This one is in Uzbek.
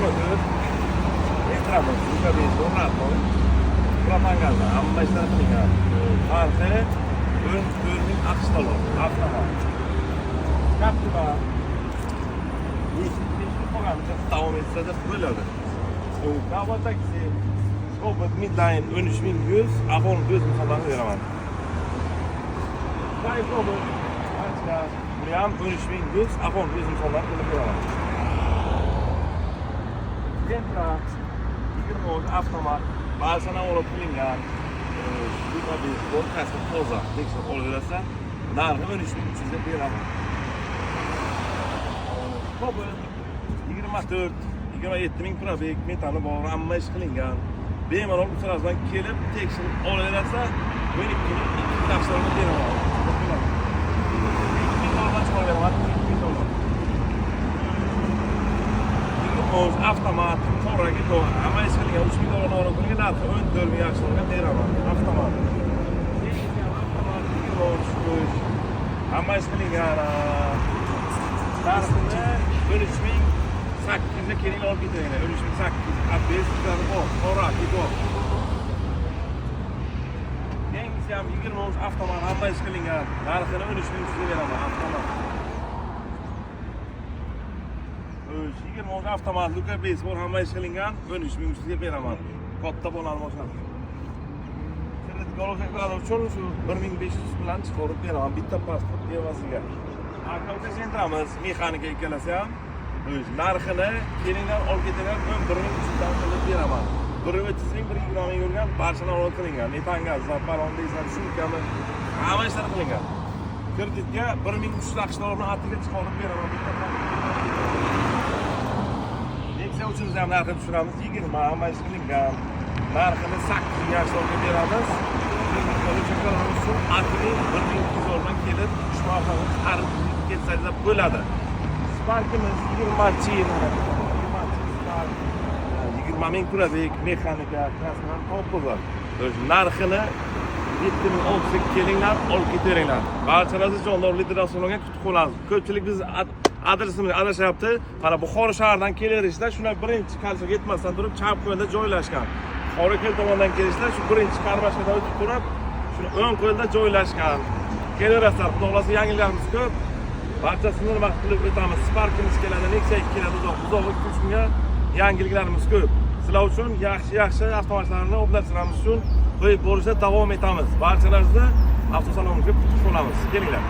20 entramos, nunca vi un rato, propaganda, amma ishlar qilingan. Farqi o'rning aqshtalo, avtomat. Kaptiva. Eshik qolgancha davom etsa deb bo'ladi. Navbatdagisi Cobalt Midline 13100, Avon 400 beraman. Cobalt ancha bu ham 13100, Avon 400 so'mdan qilib beraman. Gentra 20 avtomat, ba'zan olib qilingan. Bu tabi o'rtasi toza, tekshirib olaversa, narxi 13300 deb beraman. Cobalt 24-27 ming probek, metani bor, hamma ish qilingan. Bemalol uchrashdan kelib tekshirib olaversa, 12 ming tafsilotni beraman. 2 ming dollardan chiqarib beraman, 2 ming dollar. O'z avtomat, to'g'riga to'g'ri, hamma ish qilingan 3 ming dollardan olib qilingan narxi 14 ming yaxshilarga beraman. Avtomat. Hamma ish qilingan narxini 13.800 keling olib ketaylik. 13.800 abesizlari bor, to'g'ri, bor. Yangisi ham 20 avtomat hamma ish qilingan. Narxini 13.300 beraman, avtomat. 20 avtomat Luka Base bor, hamma ish qilingan, 13.300 ga beraman. Katta bo'lgan mashina. Sertifikatlar uchun shu 1500 bilan chiqarib beraman, bitta pasport evaziga. Akauntga sentramiz, mexanikaga kelsa ham narxini kelinglar olib ketinglar 11.300 dan qilib beraman. 1.30 ming, 1.20 ming yurgan barchalar olib qilingan. Metanga, zaparon deysan, sumkami, hamma ishlar qilingan. Kreditga 1300 aqshlar bilan atiga chiqarib beraman. Nexia uchun ham narxini tushiramiz, 20 hamma ish qilingan. Narxini 8 yoshlarga beramiz. O'chaklarimiz uchun atiga 1200 dollardan kelib, ushbu xarid ketsangiz bo'ladi. Sparkimiz 20 ming probek, mexanika, krasnodan topiladi. Narxini 7600 ga kelinglar, olib ketaveringlar. Barchalaringizni jonli transferlarga kutib qolamiz. Ko'pchilik biz adresimizga adashayapti. Mana Buxoro shahridan kelaverishlar, shunday birinchi Kalsoga yetmasdan turib, chap qo'lda joylashgan. Qorako'l tomondan kelishlar, shu birinchi Qarabashdan o'tib turib, shuni o'ng qo'lda joylashgan. Kelaverasizlar, xudo yangiliklarimiz ko'p. Barchasini vaqt qilib o'tamiz. Sparkimiz keladi, Nexia keladi, uzoq kunga yangiliklarimiz ko'p. Sizlar uchun yaxshi avtomobillarni oblashtirish uchun qo'yib borishda davom etamiz. Barchalaringizni avtosalonimizga kutib qolamiz. Kelinglar.